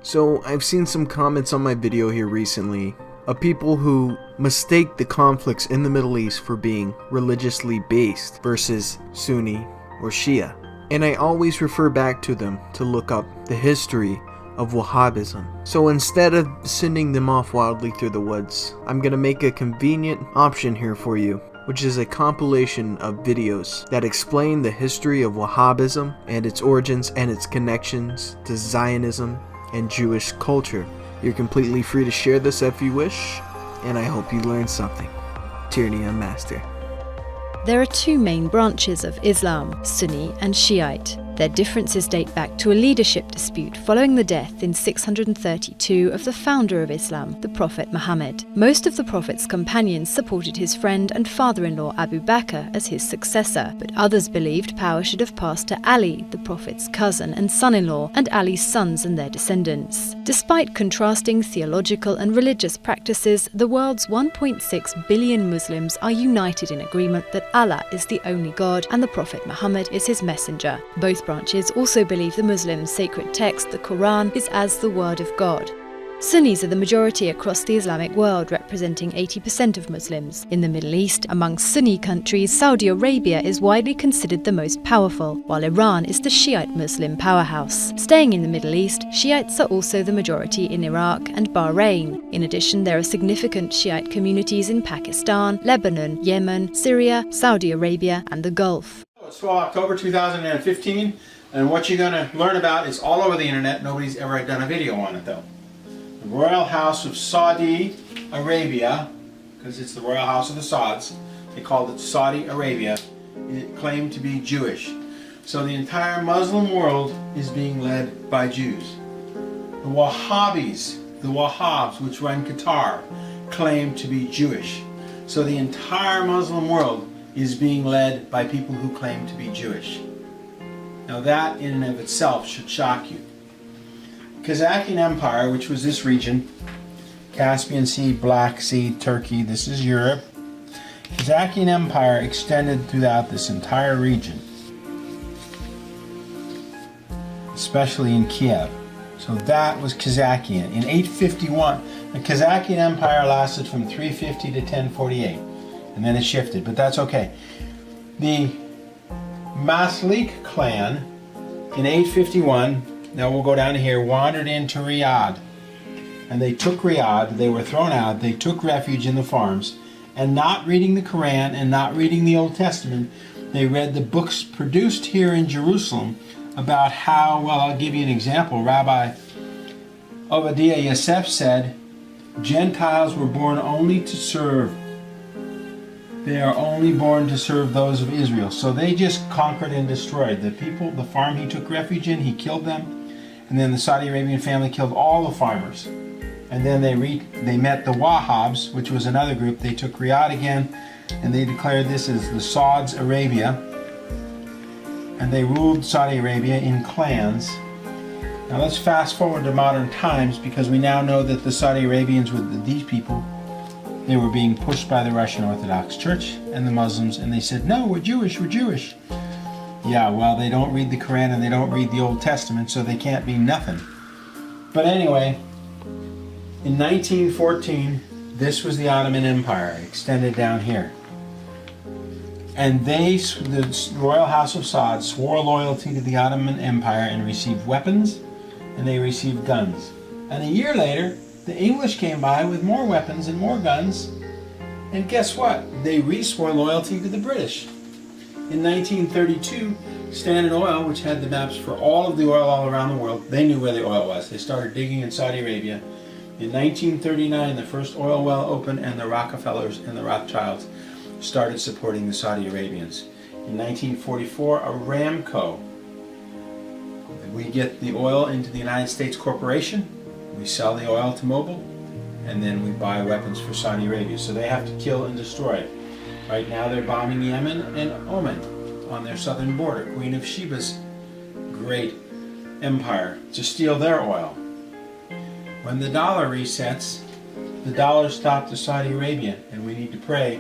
So I've seen some comments on my video here recently of people who mistake the conflicts in the Middle East for being religiously based versus Sunni or Shia. And I always refer back to them to look up the history of Wahhabism. So instead of sending them off wildly through the woods, I'm going to make a convenient option here for you, which is a compilation of videos that explain the history of Wahhabism and its origins and its connections to Zionism and Jewish culture. You're completely free to share this if you wish, and I hope you learned something. Tyranny Unmastered. There are two main branches of Islam, Sunni and Shiite. Their differences date back to a leadership dispute following the death in 632 of the founder of Islam, the Prophet Muhammad. Most of the Prophet's companions supported his friend and father-in-law Abu Bakr as his successor, but others believed power should have passed to Ali, the Prophet's cousin and son-in-law, and Ali's sons and their descendants. Despite contrasting theological and religious practices, the world's 1.6 billion Muslims are united in agreement that Allah is the only God and the Prophet Muhammad is his messenger. Both branches also believe the Muslims' sacred text, the Quran, is as the word of God. Sunnis are the majority across the Islamic world, representing 80% of Muslims. In the Middle East, among Sunni countries, Saudi Arabia is widely considered the most powerful, while Iran is the Shiite Muslim powerhouse. Staying in the Middle East, Shiites are also the majority in Iraq and Bahrain. In addition, there are significant Shiite communities in Pakistan, Lebanon, Yemen, Syria, Saudi Arabia, and the Gulf. It's October 2015, and what you're going to learn about is all over the internet. Nobody's ever done a video on it though. The Royal House of Saudi Arabia, because it's the Royal House of the Sauds, they called it Saudi Arabia, it claimed to be Jewish. So the entire Muslim world is being led by Jews. The Wahhabis, the Wahhabs, which run Qatar, claim to be Jewish. So the entire Muslim world is being led by people who claim to be Jewish. Now that in and of itself should shock you. Kazakhstan Empire, which was this region, Caspian Sea, Black Sea, Turkey, this is Europe. Kazakhstan Empire extended throughout this entire region, especially in Kiev. So that was Kazakhstan. In 851, the Kazakhstan Empire lasted from 350 to 1048. And then it shifted, but that's okay. The Maslik clan in 851, now we'll go down here, wandered into Riyadh. And they took Riyadh, they were thrown out, they took refuge in the farms, and not reading the Quran and not reading the Old Testament, they read the books produced here in Jerusalem about how, well, I'll give you an example. Rabbi Obadiah Yosef said, Gentiles were born only to serve. They are only born to serve those of Israel. So they just conquered and destroyed the people. The farm he took refuge in, he killed them. And then the Saudi Arabian family killed all the farmers. And then they met the Wahhabs, which was another group. They took Riyadh again, and they declared this as the Saudi Arabia. And they ruled Saudi Arabia in clans. Now let's fast forward to modern times, because we now know that the Saudi Arabians were these people. They were being pushed by the Russian Orthodox Church and the Muslims, and they said, no, we're Jewish, we're Jewish. Yeah, well, they don't read the Quran and they don't read the Old Testament, so they can't be nothing. But anyway, in 1914, this was the Ottoman Empire, extended down here. And the Royal House of Saud, swore loyalty to the Ottoman Empire and received weapons, and they received guns. And a year later, the English came by with more weapons and more guns, and guess what? They re-swore loyalty to the British. In 1932, Standard Oil, which had the maps for all of the oil all around the world, they knew where the oil was. They started digging in Saudi Arabia. In 1939, the first oil well opened, and the Rockefellers and the Rothschilds started supporting the Saudi Arabians. In 1944, Aramco. We get the oil into the United States Corporation. We sell the oil to Mobil, and then we buy weapons for Saudi Arabia. So they have to kill and destroy. Right now they're bombing Yemen and Oman on their southern border, Queen of Sheba's great empire, to steal their oil. When the dollar resets, the dollar stopped to Saudi Arabia, and we need to pray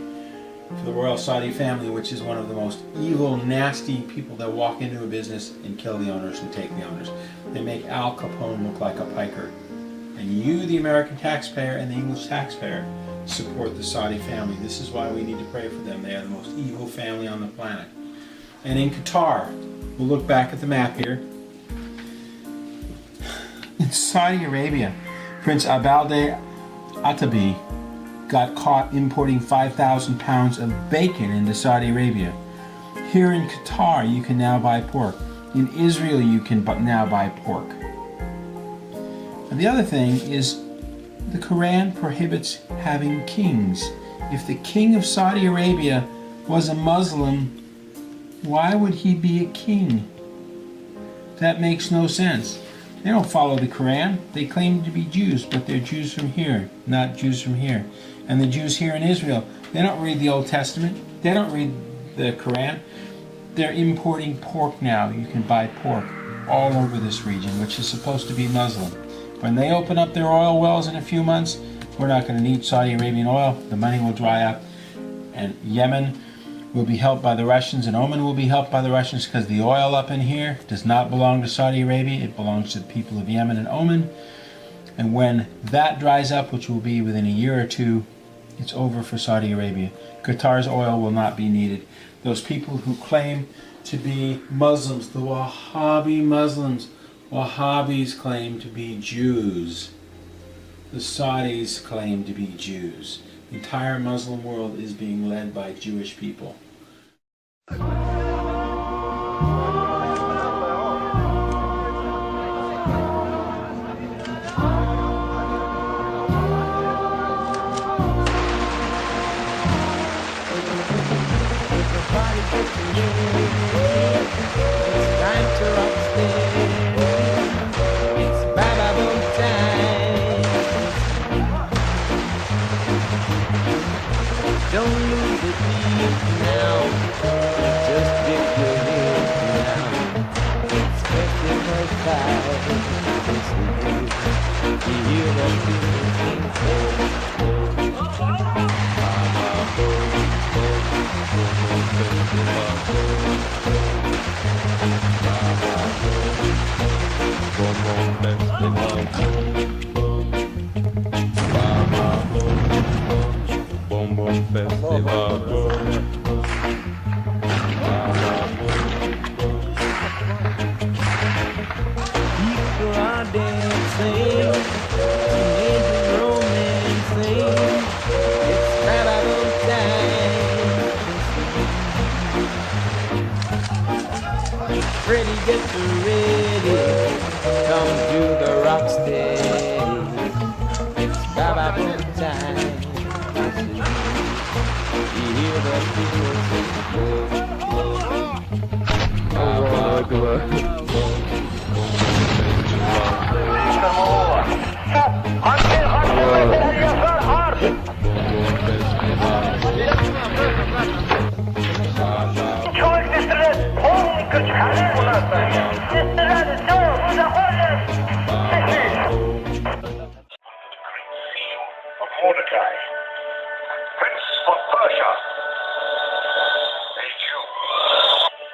for the royal Saudi family, which is one of the most evil, nasty people that walk into a business and kill the owners and take the owners. They make Al Capone look like a piker. And you, the American taxpayer and the English taxpayer, support the Saudi family. This is why we need to pray for them. They are the most evil family on the planet. And in Qatar, we'll look back at the map here. In Saudi Arabia, Prince Abalde Atabi got caught importing 5,000 pounds of bacon into Saudi Arabia. Here in Qatar, you can now buy pork. In Israel, you can now buy pork. And the other thing is, the Quran prohibits having kings. If the king of Saudi Arabia was a Muslim, why would he be a king? That makes no sense. They don't follow the Quran. They claim to be Jews, but they're Jews from here, not Jews from here. And the Jews here in Israel, they don't read the Old Testament. They don't read the Quran. They're importing pork now. You can buy pork all over this region, which is supposed to be Muslim. When they open up their oil wells in a few months, we're not going to need Saudi Arabian oil. The money will dry up, and Yemen will be helped by the Russians, and Oman will be helped by the Russians, because the oil up in here does not belong to Saudi Arabia. It belongs to the people of Yemen and Oman. And when that dries up, which will be within a year or two, it's over for Saudi Arabia. Qatar's oil will not be needed. Those people who claim to be Muslims, the Wahhabi Muslims, Wahhabis claim to be Jews. The Saudis claim to be Jews. The entire Muslim world is being led by Jewish people. Don't lose the beat now. Just dip your head down. Expecting her side. You hear that people sing. Festival. People are dancing, teenagers romancing. It's carnival time. Freddie, get ready. Come to the rock stage. It's carnival time. You hear that people sing. Mordecai, Prince of Persia, a Jew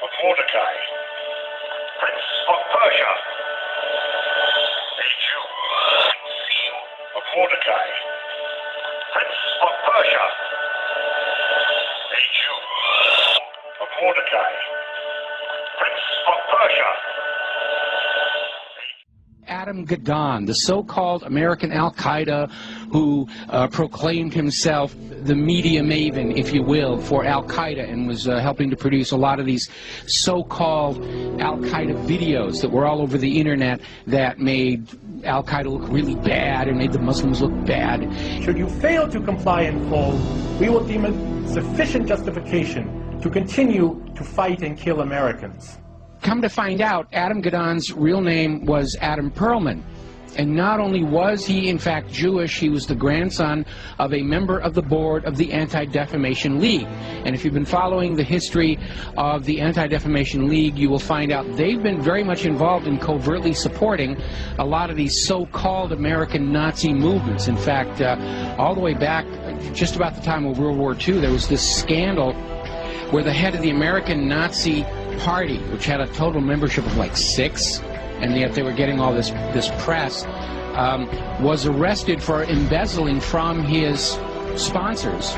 of Mordecai, Prince of Persia, a Jew, seal of Mordecai, Prince of Persia, a Jew of Mordecai, Prince of Persia. Adam Gadon, the so-called American Al-Qaeda who proclaimed himself the media maven, if you will, for Al-Qaeda, and was helping to produce a lot of these so-called Al-Qaeda videos that were all over the internet that made Al-Qaeda look really bad and made the Muslims look bad. Should you fail to comply in full, we will deem it sufficient justification to continue to fight and kill Americans. Come to find out, Adam Gadon's real name was Adam Perlman. And not only was he, in fact, Jewish, he was the grandson of a member of the board of the Anti-Defamation League. And if you've been following the history of the Anti-Defamation League, you will find out they've been very much involved in covertly supporting a lot of these so-called American Nazi movements. In fact, all the way back, just about the time of World War II, there was this scandal where the head of the American Nazi Party, which had a total membership of like 6, and yet they were getting all this press, was arrested for embezzling from his sponsors,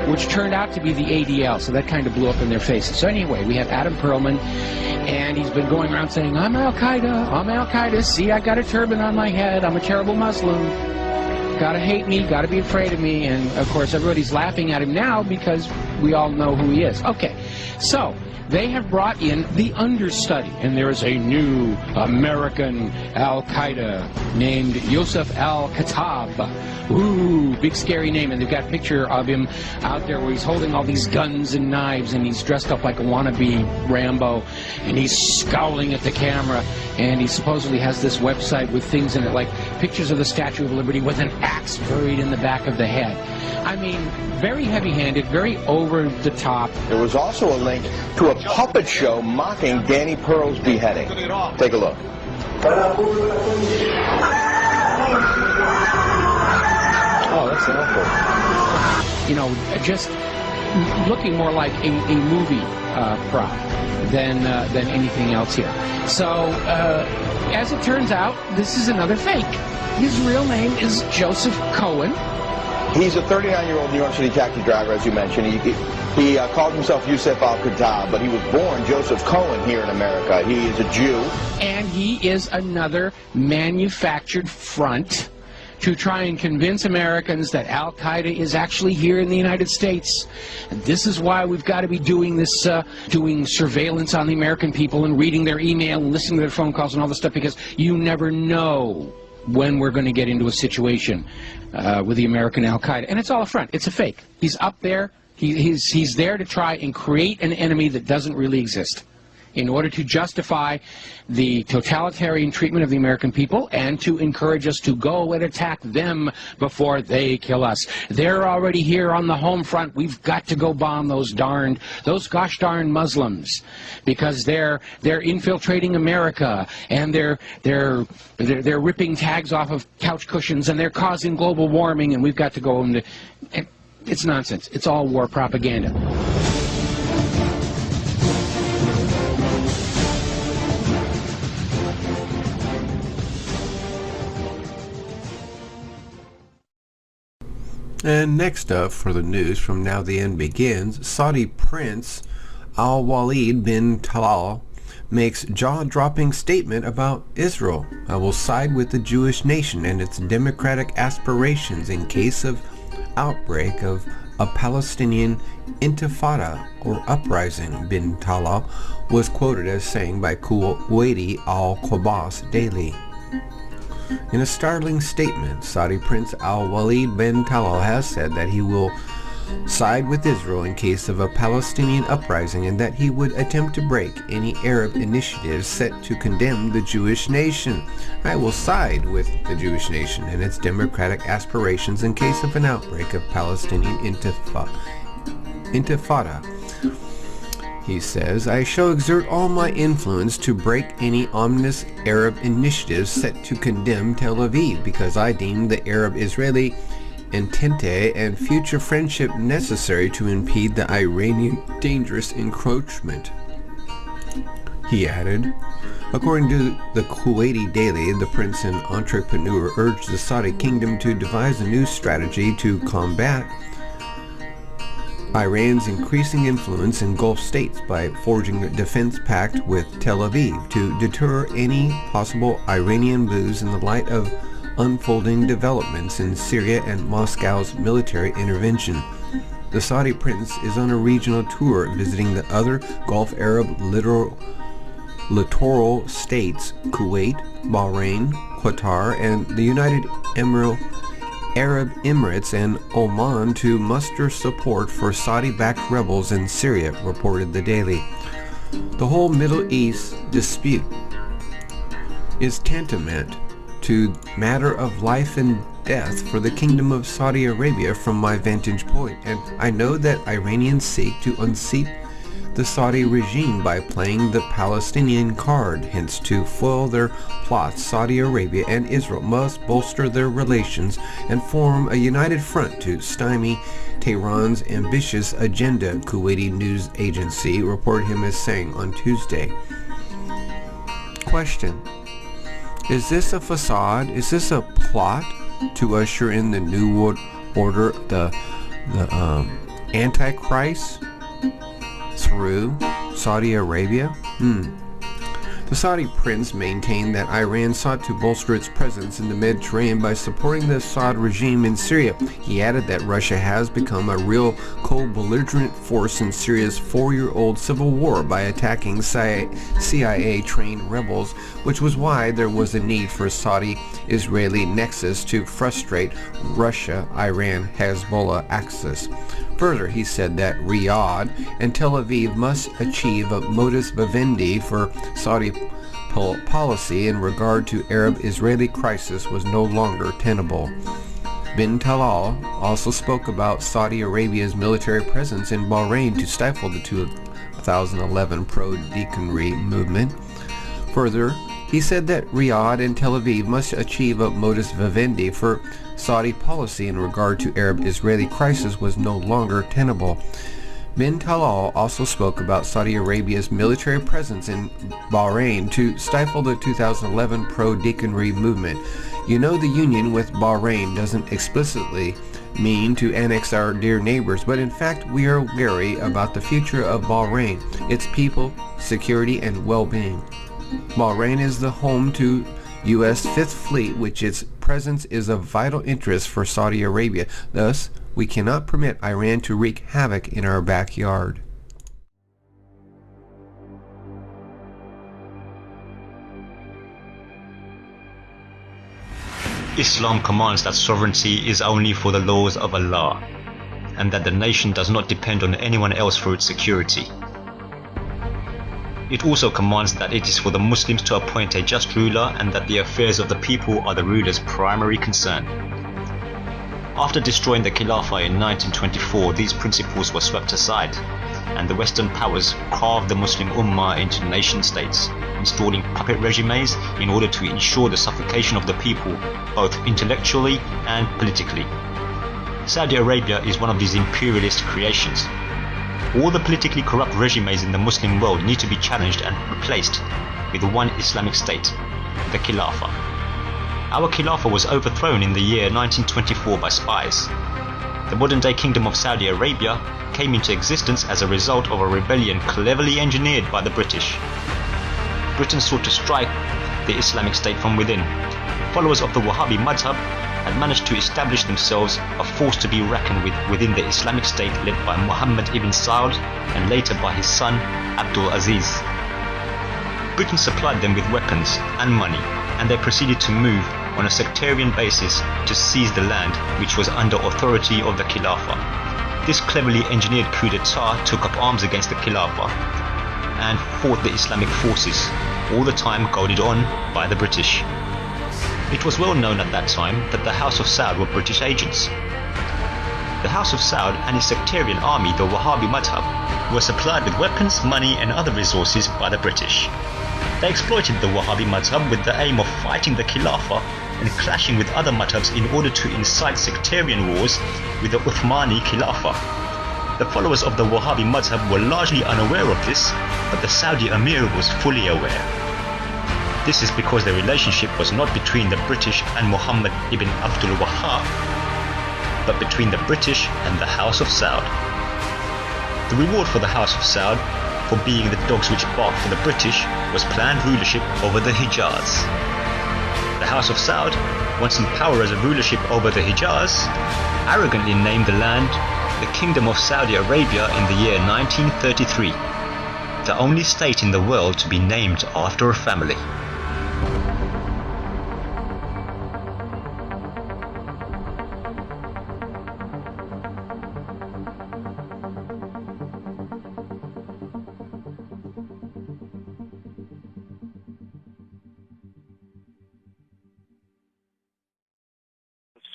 which turned out to be the ADL, so that kind of blew up in their faces. So anyway, we have Adam Perlman, and he's been going around saying, I'm Al-Qaeda, I'm Al-Qaeda, see, I got a turban on my head, I'm a terrible Muslim, gotta hate me, gotta be afraid of me, and of course everybody's laughing at him now because we all know who he is. Okay, so they have brought in the understudy, and there is a new American Al-Qaeda named Yosef Al-Khattab. Ooh, big scary name, and they've got a picture of him out there where he's holding all these guns and knives, and he's dressed up like a wannabe Rambo, and he's scowling at the camera, and he supposedly has this website with things in it, like pictures of the Statue of Liberty with an axe buried in the back of the head. I mean, very heavy-handed, very over-the-top. There was also a link to a puppet show mocking Danny Pearl's beheading. Take a look. Oh, that's awful. You know, just looking more like a movie prop than anything else here. So, as it turns out, this is another fake. His real name is Joseph Cohen. He's a 39-year-old New York City taxi driver, as you mentioned. He called himself Yusef Al-Khattab, but he was born Joseph Cohen here in America. He is a Jew. And he is another manufactured front to try and convince Americans that Al-Qaeda is actually here in the United States. And this is why we've got to be doing this, doing surveillance on the American people and reading their email and listening to their phone calls and all this stuff, because you never know when we're going to get into a situation with the American Al-Qaeda. And it's all a front. It's a fake. He's up there. He's there to try and create an enemy that doesn't really exist in order to justify the totalitarian treatment of the American people and to encourage us to go and attack them before they kill us. They're already here on the home front. We've got to go bomb those gosh darn Muslims, because they're infiltrating America, and they're ripping tags off of couch cushions, and they're causing global warming, and we've got to go into... It's nonsense. It's all war propaganda. And next up for the news from Now the End Begins, Saudi Prince Al-Walid bin Talal makes jaw-dropping statement about Israel. I will side with the Jewish nation and its democratic aspirations in case of outbreak of a Palestinian intifada or uprising, bin Talal was quoted as saying by Kuwaiti Al-Qobas Daily. In a startling statement, Saudi Prince Al-Walid bin Talal has said that he will side with Israel in case of a Palestinian uprising, and that he would attempt to break any Arab initiatives set to condemn the Jewish nation. I will side with the Jewish nation and its democratic aspirations in case of an outbreak of Palestinian intifada. He says, I shall exert all my influence to break any ominous Arab initiatives set to condemn Tel Aviv, because I deem the Arab-Israeli entente and future friendship necessary to impede the Iranian dangerous encroachment. He added, according to the Kuwaiti Daily, the prince and entrepreneur urged the Saudi kingdom to devise a new strategy to combat Iran's increasing influence in Gulf states by forging a defense pact with Tel Aviv to deter any possible Iranian moves in the light of unfolding developments in Syria and Moscow's military intervention. The Saudi prince is on a regional tour visiting the other Gulf Arab littoral states, Kuwait, Bahrain, Qatar, and the United Arab Emirates and Oman, to muster support for Saudi-backed rebels in Syria, reported the Daily. The whole Middle East dispute is tantamount to matter of life and death for the Kingdom of Saudi Arabia from my vantage point, and I know that Iranians seek to unseat the Saudi regime by playing the Palestinian card. Hence, to foil their plots, Saudi Arabia and Israel must bolster their relations and form a united front to stymie Tehran's ambitious agenda, Kuwaiti news agency reported him as saying on Tuesday. Question: Is this a facade? Is this a plot to usher in the New World Order, the Antichrist through Saudi Arabia? The Saudi prince maintained that Iran sought to bolster its presence in the Mediterranean by supporting the Assad regime in Syria. He added that Russia has become a real co-belligerent force in Syria's 4-year-old civil war by attacking CIA-trained rebels, which was why there was a need for a Saudi-Israeli nexus to frustrate Russia-Iran-Hezbollah axis. Further, he said that Riyadh and Tel Aviv must achieve a modus vivendi for Saudi policy in regard to Arab-Israeli crisis was no longer tenable. Bin Talal also spoke about Saudi Arabia's military presence in Bahrain to stifle the 2011 pro-deaconry movement. Further, he said that Riyadh and Tel Aviv must achieve a modus vivendi for Saudi policy in regard to Arab-Israeli crisis was no longer tenable. Bin Talal also spoke about Saudi Arabia's military presence in Bahrain to stifle the 2011 pro-deaconry movement. You know, the union with Bahrain doesn't explicitly mean to annex our dear neighbors, but in fact we are wary about the future of Bahrain, its people, security, and well-being. Bahrain is the home to U.S. Fifth Fleet, which its presence is of vital interest for Saudi Arabia. Thus, we cannot permit Iran to wreak havoc in our backyard. Islam commands that sovereignty is only for the laws of Allah, and that the nation does not depend on anyone else for its security. It also commands that it is for the Muslims to appoint a just ruler and that the affairs of the people are the ruler's primary concern. After destroying the Khilafah in 1924, these principles were swept aside, and the Western powers carved the Muslim Ummah into nation-states, installing puppet regimes in order to ensure the suffocation of the people, both intellectually and politically. Saudi Arabia is one of these imperialist creations. All the politically corrupt regimes in the Muslim world need to be challenged and replaced with one Islamic state, the Khilafah. Our Khilafah was overthrown in the year 1924 by spies. The modern-day Kingdom of Saudi Arabia came into existence as a result of a rebellion cleverly engineered by the British. Britain sought to strike the Islamic State from within. Followers of the Wahhabi madhab had managed to establish themselves a force to be reckoned with within the Islamic State led by Muhammad ibn Saud and later by his son Abdul Aziz. Britain supplied them with weapons and money, and they proceeded to move on a sectarian basis to seize the land which was under authority of the Khilafah. This cleverly engineered coup d'etat took up arms against the Khilafah and fought the Islamic forces, all the time goaded on by the British. It was well known at that time that the House of Saud were British agents. The House of Saud and its sectarian army, the Wahhabi madhab, were supplied with weapons, money and other resources by the British. They exploited the Wahhabi madhab with the aim of fighting the Khilafah and clashing with other madhabs in order to incite sectarian wars with the Uthmani Khilafah. The followers of the Wahhabi madhab were largely unaware of this, but the Saudi Emir was fully aware. This is because the relationship was not between the British and Muhammad ibn Abdul Wahhab, but between the British and the House of Saud. The reward for the House of Saud for being the dogs which bark for the British was planned rulership over the Hijaz. The House of Saud, once in power as a rulership over the Hijaz, arrogantly named the land the Kingdom of Saudi Arabia in the year 1933, the only state in the world to be named after a family.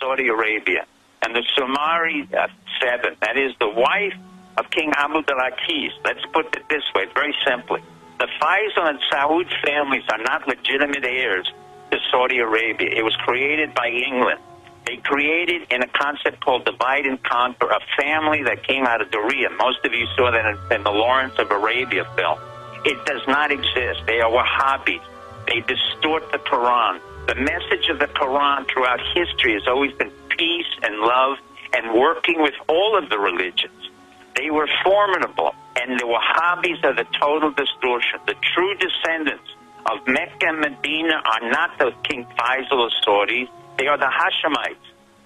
Saudi Arabia, and the Sumari 7, that is the wife of King Abdulaziz. Let's put it this way, very simply. The Faisal and Saud families are not legitimate heirs to Saudi Arabia. It was created by England. They created in a concept called divide and conquer, a family that came out of Doria. Most of you saw that in the Lawrence of Arabia film. It does not exist. They are Wahhabis. They distort the Quran. The message of the Quran throughout history has always been peace and love and working with all of the religions. They were formidable, and the Wahhabis are the total distortion. The true descendants of Mecca and Medina are not the King Faisal of Saudi. They are the Hashemites.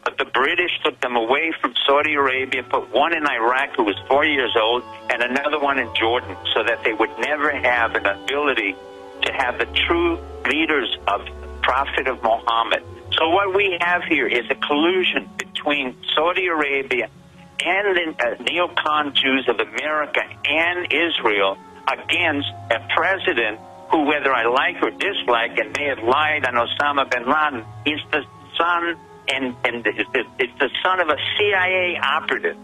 But the British took them away from Saudi Arabia, put one in Iraq who was 4 years old, and another one in Jordan, so that they would never have an ability to have the true leaders of the Prophet of Muhammad. So what we have here is a collusion between Saudi Arabia and the neocon Jews of America and Israel against a president who, whether I like or dislike, and may have lied on Osama bin Laden, is the son and it's the son of a CIA operative,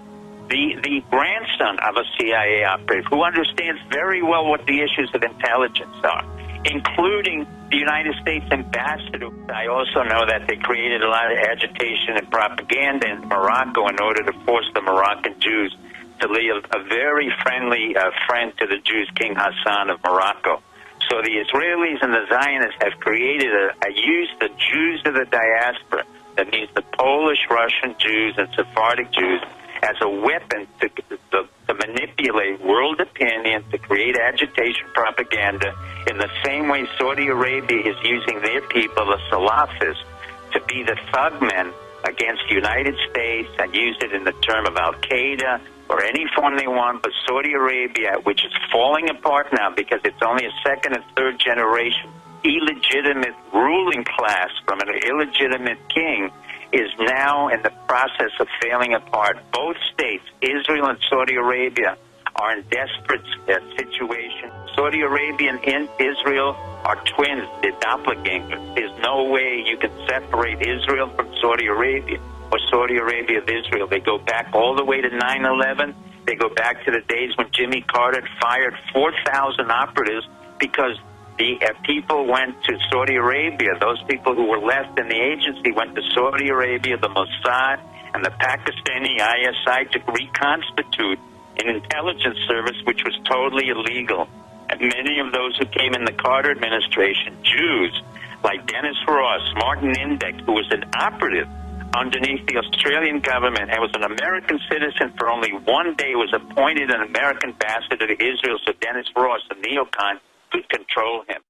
the grandson of a CIA operative, who understands very well what the issues of intelligence are, including the United States ambassador. I also know that they created a lot of agitation and propaganda in Morocco in order to force the Moroccan Jews to leave a very friendly friend to the Jews, King Hassan of Morocco. So the Israelis and the Zionists have created used the Jews of the diaspora, that means the Polish, Russian Jews, and Sephardic Jews, as a weapon to manipulate world opinion, to create agitation propaganda, in the same way Saudi Arabia is using their people, the Salafists, to be the thugmen against the United States, and use it in the term of Al-Qaeda or any form they want. But Saudi Arabia, which is falling apart now because it's only a second and third generation illegitimate ruling class from an illegitimate king, is now in the process of failing apart. Both states, Israel and Saudi Arabia, are in desperate situation. Saudi Arabia and Israel are twins, they're doppelgangers. There's no way you can separate Israel from Saudi Arabia, or Saudi Arabia of Israel. They go back all the way to 9/11. They go back to the days when Jimmy Carter fired 4,000 operatives because the people went to Saudi Arabia. Those people who were left in the agency went to Saudi Arabia, the Mossad, and the Pakistani ISI to reconstitute an intelligence service which was totally illegal. And many of those who came in the Carter administration, Jews, like Dennis Ross, Martin Indyk, who was an operative underneath the Australian government and was an American citizen for only 1 day, was appointed an American ambassador to Israel, so Dennis Ross, a neocon, could control him.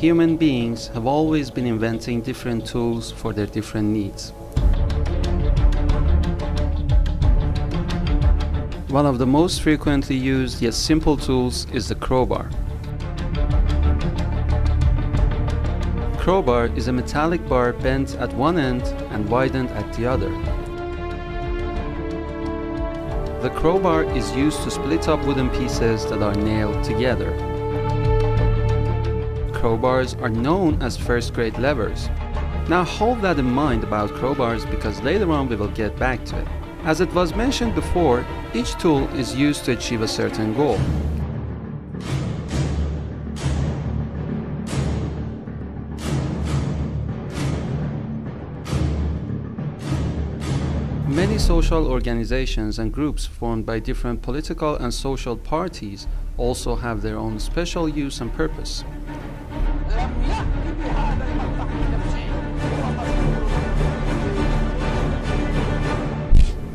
human beings have always been inventing different tools for their different needs. One of the most frequently used yet simple tools is the crowbar. Crowbar is a metallic bar bent at one end and widened at the other. The crowbar is used to split up wooden pieces that are nailed together. Crowbars are known as first-grade levers. Now hold that in mind about crowbars because later on we will get back to it. As it was mentioned before, each tool is used to achieve a certain goal. Many social organizations and groups formed by different political and social parties also have their own special use and purpose.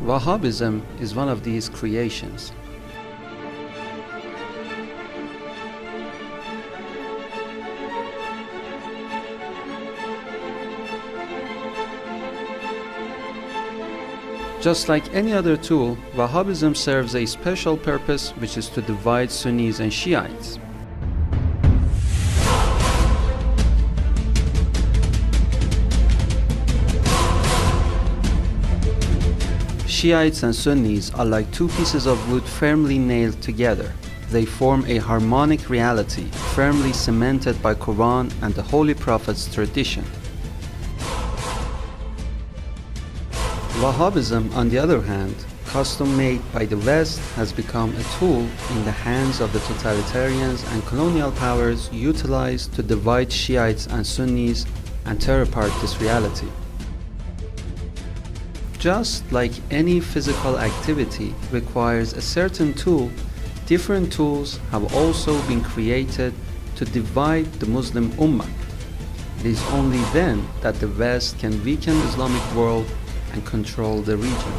Wahhabism is one of these creations. Just like any other tool, Wahhabism serves a special purpose, which is to divide Sunnis and Shiites. Shiites and Sunnis are like two pieces of wood firmly nailed together. They form a harmonic reality, firmly cemented by Quran and the Holy Prophet's tradition. Wahhabism, on the other hand, custom-made by the West, has become a tool in the hands of the totalitarians and colonial powers utilized to divide Shiites and Sunnis and tear apart this reality. Just like any physical activity requires a certain tool, different tools have also been created to divide the Muslim Ummah. It is only then that the West can weaken the Islamic world and control the region.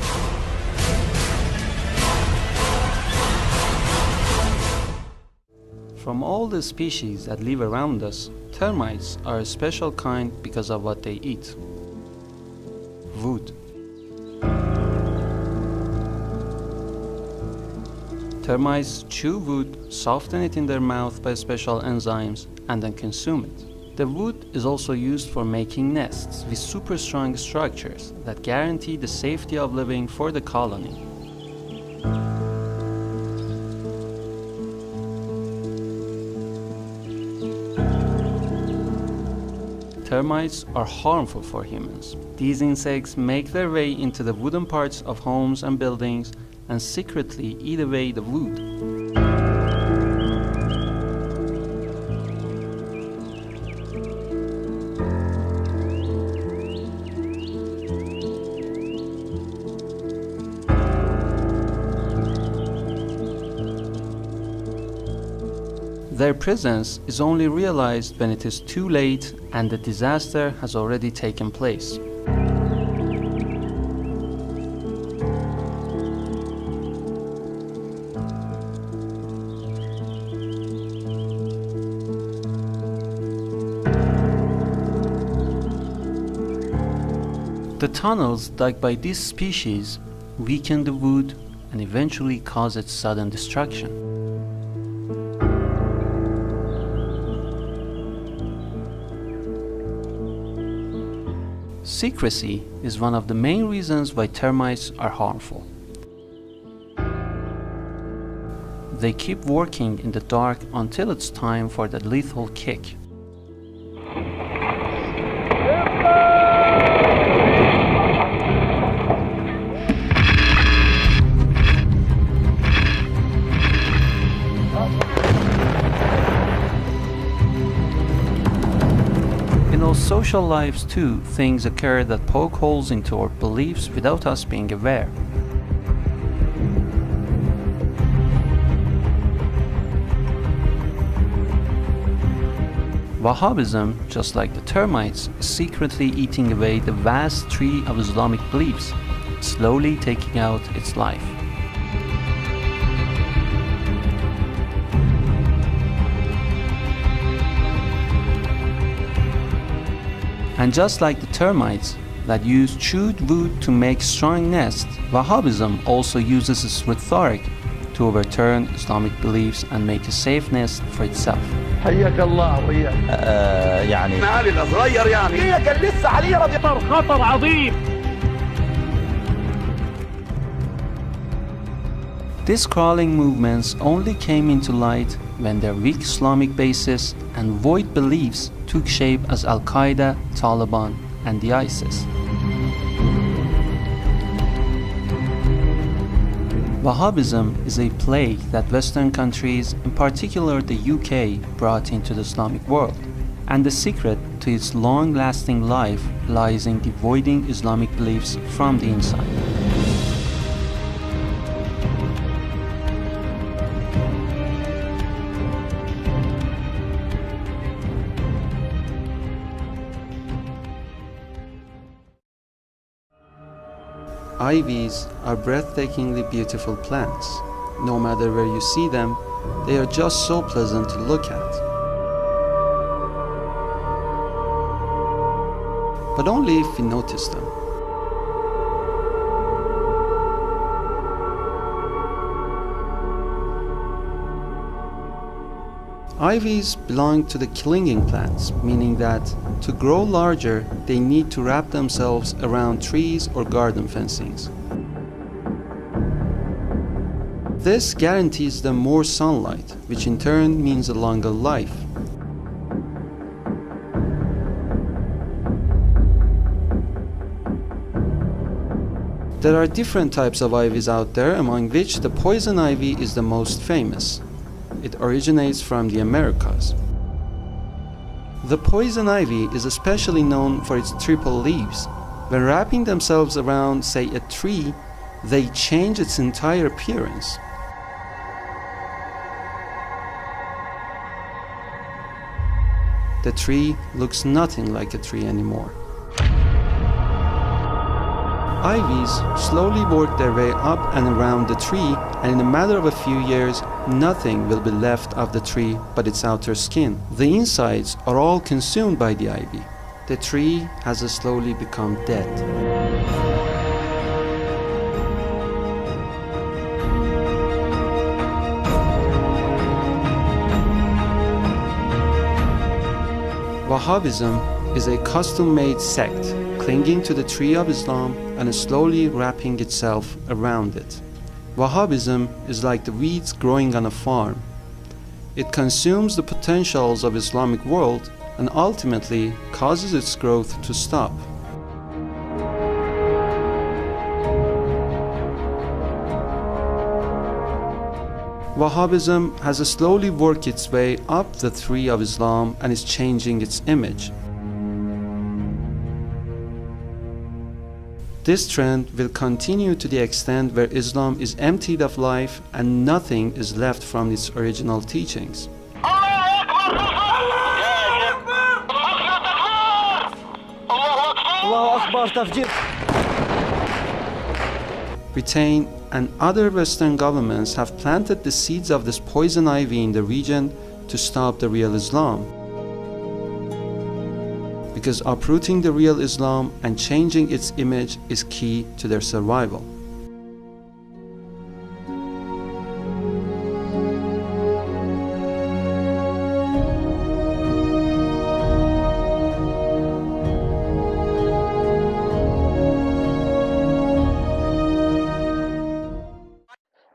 From all the species that live around us, termites are a special kind because of what they eat: wood. Termites chew wood, soften it in their mouth by special enzymes, and then consume it. The wood is also used for making nests with super strong structures that guarantee the safety of living for the colony. Termites are harmful for humans. These insects make their way into the wooden parts of homes and buildings and secretly eat away the wood. Their presence is only realized when it is too late and the disaster has already taken place. The tunnels dug by this species weaken the wood and eventually cause its sudden destruction. Secrecy is one of the main reasons why termites are harmful. They keep working in the dark until it's time for the lethal kick. In our social lives too, things occur that poke holes into our beliefs without us being aware. Wahhabism, just like the termites, is secretly eating away the vast tree of Islamic beliefs, slowly taking out its life. And just like the termites that use chewed wood to make strong nests, Wahhabism also uses its rhetoric to overturn Islamic beliefs and make a safe nest for itself. حياك الله وياك. يعني علي صغير يعني. هي كان لسه عليه خطر عظيم. These crawling movements only came into light when their weak Islamic basis and void beliefs took shape as Al-Qaeda, Taliban, and the ISIS. Wahhabism is a plague that Western countries, in particular the UK, brought into the Islamic world. And the secret to its long-lasting life lies in devoiding Islamic beliefs from the inside. Ivies are breathtakingly beautiful plants. No matter where you see them, they are just so pleasant to look at. But only if you notice them. Ivies belong to the clinging plants, meaning that to grow larger, they need to wrap themselves around trees or garden fencings. This guarantees them more sunlight, which in turn means a longer life. There are different types of ivies out there, among which the poison ivy is the most famous. It originates from the Americas. The poison ivy is especially known for its triple leaves. When wrapping themselves around, say, a tree, they change its entire appearance. The tree looks nothing like a tree anymore. Ivies slowly work their way up and around the tree, and in a matter of a few years, nothing will be left of the tree but its outer skin. The insides are all consumed by the ivy. The tree has slowly become dead. Wahhabism is a custom-made sect clinging to the tree of Islam and slowly wrapping itself around it. Wahhabism is like the weeds growing on a farm. It consumes the potentials of Islamic world and ultimately causes its growth to stop. Wahhabism has slowly worked its way up the tree of Islam and is changing its image. This trend will continue to the extent where Islam is emptied of life and nothing is left from its original teachings. Britain and other Western governments have planted the seeds of this poison ivy in the region to stop the real Islam. Because uprooting the real Islam and changing its image is key to their survival.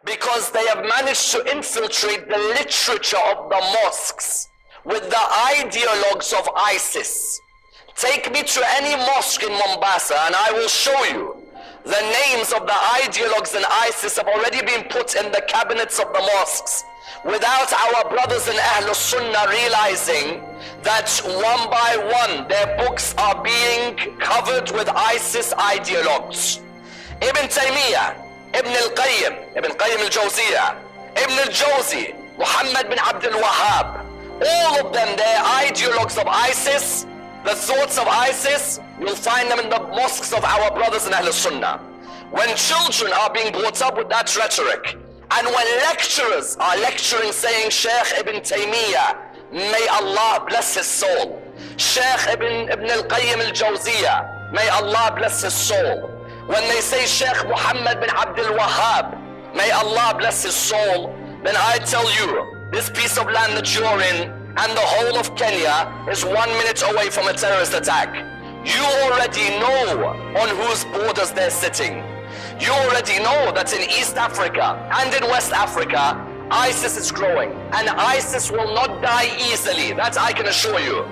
Because they have managed to infiltrate the literature of the mosques with the ideologues of ISIS. Take me to any mosque in Mombasa and I will show you the names of the ideologues in ISIS have already been put in the cabinets of the mosques without our brothers in Ahlul Sunnah realizing that one by one their books are being covered with ISIS ideologues. Ibn Taymiyyah, Ibn al-Qayyim al-Jawziyah, Ibn al-Jawzi, Muhammad bin Abdul Wahhab, all of them, they're ideologues of ISIS. The thoughts of ISIS, you'll find them in the mosques of our brothers in Ahlul Sunnah. When children are being brought up with that rhetoric, and when lecturers are lecturing saying Shaykh Ibn Taymiyyah, may Allah bless his soul, Sheikh Ibn al-Qayyim al-Jawziyah, may Allah bless his soul. When they say Sheikh Muhammad bin Abdul Wahhab, may Allah bless his soul, then I tell you, this piece of land that you're in and the whole of Kenya is 1 minute away from a terrorist attack. You already know on whose borders they're sitting. You already know that in East Africa and in West Africa, ISIS is growing, and ISIS will not die easily, that I can assure you,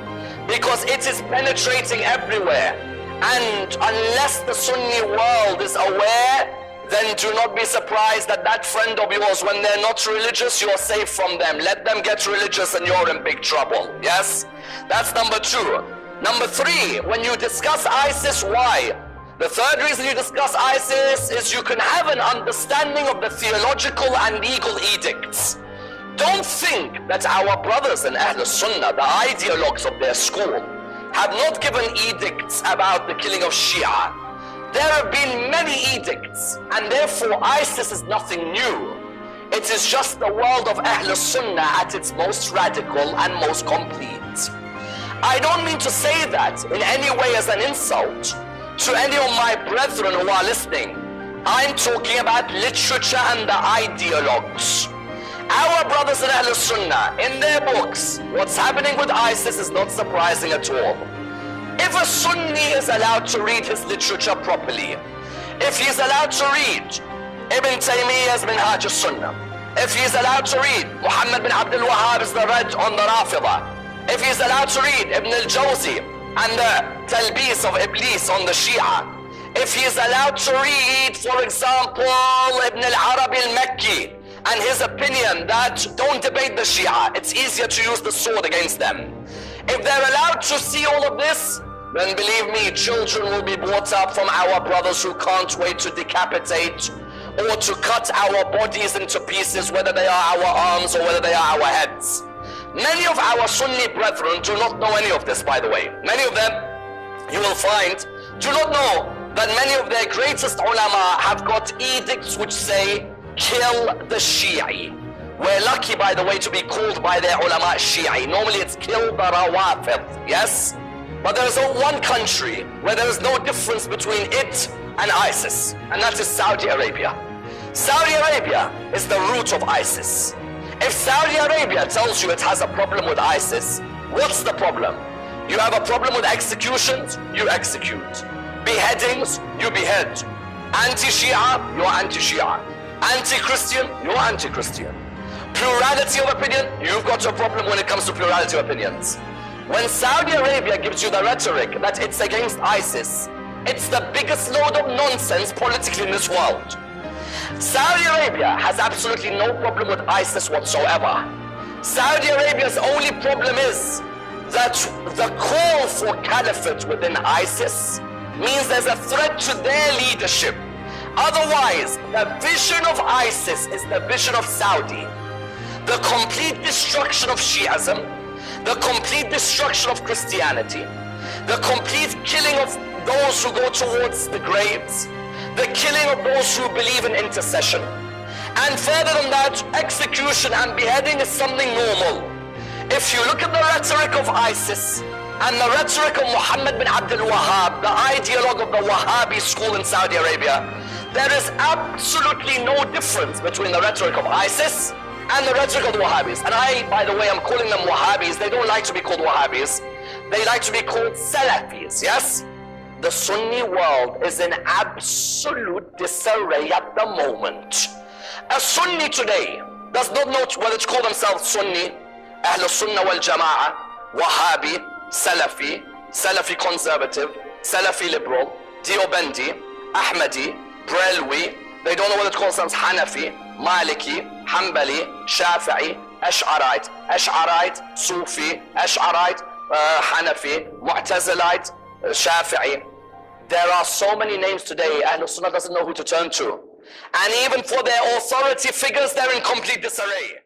because it is penetrating everywhere. And unless the Sunni world is aware, then do not be surprised that that friend of yours, when they're not religious, you're safe from them. Let them get religious and you're in big trouble. Yes? That's number 2. Number 3, when you discuss ISIS, why? The third reason you discuss ISIS is you can have an understanding of the theological and legal edicts. Don't think that our brothers in Ahl Sunnah, the ideologues of their school, have not given edicts about the killing of Shia. There have been many edicts, and therefore ISIS is nothing new. It is just the world of Ahl Sunnah at its most radical and most complete. I don't mean to say that in any way as an insult to any of my brethren who are listening. I'm talking about literature and the ideologues. Our brothers in Ahl Sunnah, in their books, what's happening with ISIS is not surprising at all. If a Sunni is allowed to read his literature properly, if he's allowed to read Ibn Taymiyyah's Minhaj al-Sunnah, if he's allowed to read Muhammad bin Abdul Wahhab's The Red on the Rafidah, if he's allowed to read Ibn al-Jawzi and the Talbis of Iblis on the Shia, if he's allowed to read, for example, Ibn al-Arabi al-Makki and his opinion that don't debate the Shia, it's easier to use the sword against them. If they're allowed to see all of this, then believe me, children will be brought up from our brothers who can't wait to decapitate or to cut our bodies into pieces, whether they are our arms or whether they are our heads. Many of our Sunni brethren do not know any of this, by the way. Many of them, you will find, do not know that many of their greatest ulama have got edicts which say, kill the Shi'i. We're lucky, by the way, to be called by their ulama Shi'i. Normally it's kill the Rawafid, yes? But there is one country where there is no difference between it and ISIS, and that is Saudi Arabia. Saudi Arabia is the root of ISIS. If Saudi Arabia tells you it has a problem with ISIS, what's the problem? You have a problem with executions, you execute. Beheadings, you behead. Anti-Shia, you're anti-Shia. Anti-Christian, you're anti-Christian. Plurality of opinion, you've got a problem when it comes to plurality of opinions. When Saudi Arabia gives you the rhetoric that it's against ISIS, it's the biggest load of nonsense politically in this world. Saudi Arabia has absolutely no problem with ISIS whatsoever. Saudi Arabia's only problem is that the call for caliphate within ISIS means there's a threat to their leadership. Otherwise, the vision of ISIS is the vision of Saudi. The complete destruction of Shi'ism, the complete destruction of Christianity, the complete killing of those who go towards the graves, the killing of those who believe in intercession. And further than that, execution and beheading is something normal. If you look at the rhetoric of ISIS and the rhetoric of Muhammad bin Abdul Wahhab, the ideologue of the Wahhabi school in Saudi Arabia, there is absolutely no difference between the rhetoric of ISIS and the rhetoric of the Wahhabis. And I, by the way, I'm calling them Wahhabis. They don't like to be called Wahhabis. They like to be called Salafis, yes? The Sunni world is in absolute disarray at the moment. A Sunni today does not know whether to call themselves Sunni, Ahl Sunnah wal Jama'ah, Wahhabi, Salafi, Salafi conservative, Salafi liberal, Deobandi, Ahmadi, Brelwi. They don't know whether to call themselves Hanafi, Maliki, Hanbali, Shafi'i, Ash'arite, Ash'arite, Sufi, Ash'arite, Hanafi, Mu'tazilite, Shafi'i. There are so many names today, Ahl Sunnah doesn't know who to turn to. And even for their authority figures, they're in complete disarray.